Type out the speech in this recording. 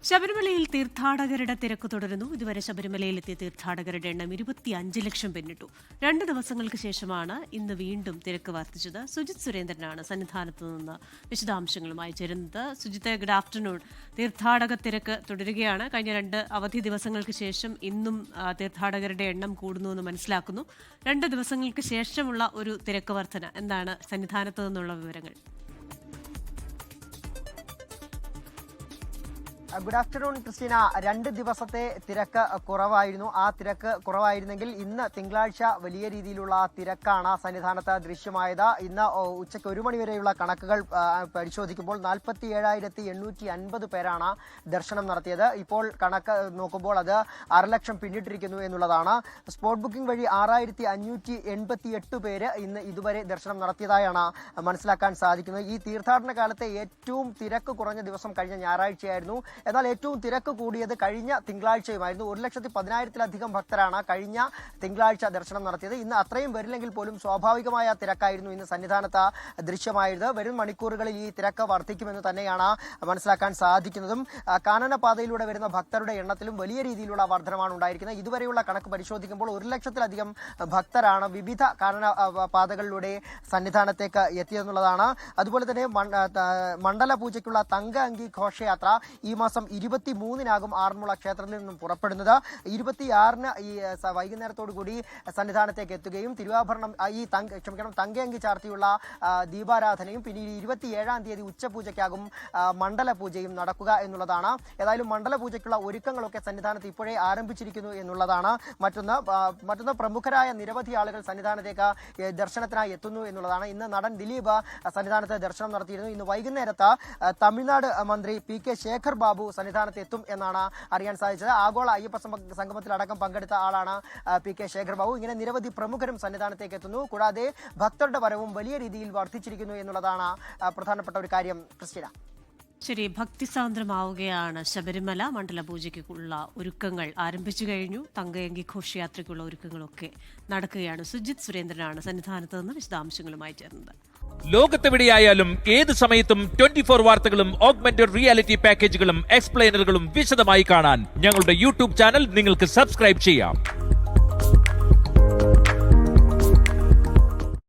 ശബരിമലയിൽ തീർത്ഥാടകരുടെ തിരക്ക് തുടരുന്നു. ഇതുവരെ ശബരിമലയിലെത്തിയ തീർത്ഥാടകരുടെ എണ്ണം 25 ലക്ഷം പിന്നിട്ടു. 2 ദിവസങ്ങൾക്ക് ശേഷമാണ് ഇന്ന് വീണ്ടും തിരക്ക് വർദ്ധിച്ചത്. സുജിത് സുരേന്ദ്രനാണ് സന്നിധാനത്ത് നിന്ന് വിശദാംശങ്ങളുമായി ചേരുന്നത്. Sujith, good afternoon. തീർത്ഥാടക തിരക്ക് തുടരുകയാണ്. കഴിഞ്ഞ 2 അവധി ദിവസങ്ങൾക്ക് ശേഷം ഇന്നും തീർത്ഥാടകരുടെ എണ്ണം കൂടുന്നുവെന്ന് മനസ്സിലാക്കുന്നു. 2 ദിവസങ്ങൾക്ക് ശേഷമുള്ള ഒരു തിരക്ക് വർധന എന്താണ് സന്നിധാനത്ത് നിന്നുള്ള വിവരങ്ങൾ? Good afternoon Christina. 2 ദിവസത്തെ തിരക്ക് കുറവായിരുന്നു. ആ തിരക്ക് കുറവായിരുന്നെങ്കിൽ ഇന്ന് തിങ്കളാഴ്ച വലിയ രീതിയിലുള്ള തിരക്കാണ് സന്നിധാനത്ത് ദൃശ്യമായത്. ഇന്ന് ഉച്ചയ്ക്ക് 1 മണി വരെയുള്ള കണക്കുകൾ പരിശോധിക്കുമ്പോൾ 47,850 പേരാണ് ദർശനം നടത്തിയത്. ഇപ്പോൾ കണക്ക് നോക്കുമ്പോൾ അത് 1/2 ലക്ഷം പിന്നിട്ടിരിക്കുന്നു എന്നുള്ളതാണ്. സ്പോട്ട് ബുക്കിംഗ് വഴി 6,588 പേര് ഇന്ന് ഇതുവരെ ദർശനം നടത്തിയതായാണ് മനസ്സിലാക്കാൻ സാധിക്കുന്നത്. ഈ തീർത്ഥാടന കാലത്തെ ഏറ്റവും തിരക്ക് കുറഞ്ഞ ദിവസം കഴിഞ്ഞ ഞായറാഴ്ചയായിരുന്നു. എന്നാൽ ഏറ്റവും തിരക്ക് കൂടിയത് കഴിഞ്ഞ തിങ്കളാഴ്ചയുമായിരുന്നു. 1,10,000-ലധികം ഭക്തരാണ് കഴിഞ്ഞ തിങ്കളാഴ്ച ദർശനം നടത്തിയത്. ഇന്ന് അത്രയും വരില്ലെങ്കിൽ പോലും സ്വാഭാവികമായ തിരക്കായിരുന്നു ഇന്ന് സന്നിധാനത്ത് ദൃശ്യമായത്. വരും മണിക്കൂറുകളിൽ ഈ തിരക്ക് വർദ്ധിക്കുമെന്ന് തന്നെയാണ് മനസ്സിലാക്കാൻ സാധിക്കുന്നതും. കാനനപാതയിലൂടെ വരുന്ന ഭക്തരുടെ എണ്ണത്തിലും വലിയ രീതിയിലുള്ള വർധനമാണ് ഉണ്ടായിരിക്കുന്നത്. ഇതുവരെയുള്ള കണക്ക് പരിശോധിക്കുമ്പോൾ 1 ലക്ഷത്തിലധികം ഭക്തരാണ് വിവിധ കാനന പാതകളിലൂടെ സന്നിധാനത്തേക്ക് എത്തിയെന്നുള്ളതാണ്. അതുപോലെ തന്നെ മണ്ഡല പൂജയ്ക്കുള്ള തങ്ക അങ്കി ഘോഷയാത്ര ഈ മാസം 23-നാകും ആറന്മുള ക്ഷേത്രത്തിൽ നിന്നും പുറപ്പെടുന്നത്. 26-ന് ഈ വൈകുന്നേരത്തോടു കൂടി സന്നിധാനത്തേക്ക് എത്തുകയും തിരുവാഭരണം തങ്കയങ്കി ചാർത്തിയുള്ള ദീപാരാധനയും പിന്നീട് 27-ാം തീയതി ഉച്ചപൂജയ്ക്കാകും മണ്ഡല പൂജയും നടക്കുക എന്നുള്ളതാണ്. ഏതായാലും മണ്ഡല പൂജയ്ക്കുള്ള ഒരുക്കങ്ങളൊക്കെ സന്നിധാനത്ത് ഇപ്പോഴേ ആരംഭിച്ചിരിക്കുന്നു എന്നുള്ളതാണ്. മറ്റൊന്ന് പ്രമുഖരായ നിരവധി ആളുകൾ സന്നിധാനത്തേക്ക് ദർശനത്തിനായി എത്തുന്നു എന്നുള്ളതാണ്. ഇന്ന് നടൻ ദിലീപ് സന്നിധാനത്ത് ദർശനം നടത്തിയിരുന്നു. ഇന്ന് വൈകുന്നേരത്ത് തമിഴ്നാട് മന്ത്രി PK ശേഖർ ബാബു സന്നിധാനത്ത് എത്തും എന്നാണ് അറിയാൻ സാധിച്ചത്. ആഗോള അയ്യപ്പ സംഗമത്തിലടക്കം പങ്കെടുത്ത ആളാണ് PK ശേഖർ ബാബു. ഇങ്ങനെ നിരവധി പ്രമുഖരും സന്നിധാനത്തേക്ക് എത്തുന്നു. കൂടാതെ ഭക്തരുടെ വരവും വലിയ രീതിയിൽ വർദ്ധിച്ചിരിക്കുന്നു എന്നുള്ളതാണ് പ്രധാനപ്പെട്ട ഒരു കാര്യം. ക്രിസ്റ്റീന, ശരി, ഭക്തിസാന്ദ്രമാവുകയാണ് ശബരിമല. മണ്ഡലപൂജയ്ക്കുള്ള ഒരുക്കങ്ങൾ ആരംഭിച്ചു കഴിഞ്ഞു. തങ്കയങ്കി ഘോഷയാത്രയ്ക്കുള്ള ഒരുക്കങ്ങളൊക്കെ നടക്കുകയാണ്. സുജിത് സുരേന്ദ്രനാണ് സന്നിധാനത്ത് നിന്ന് വിശദാംശങ്ങളുമായി ചേർന്നത്. ലോകത്തെവിടെയായാലും ഏത് സമയത്തും 24 വാർത്തകളും ഓഗ്മെന്റഡ് റിയാലിറ്റി പാക്കേജുകളും എക്സ്പ്ലെയിനറുകളും വിശദമായി കാണാൻ ഞങ്ങളുടെ യൂട്യൂബ് ചാനൽ നിങ്ങൾക്ക് സബ്സ്ക്രൈബ് ചെയ്യാം.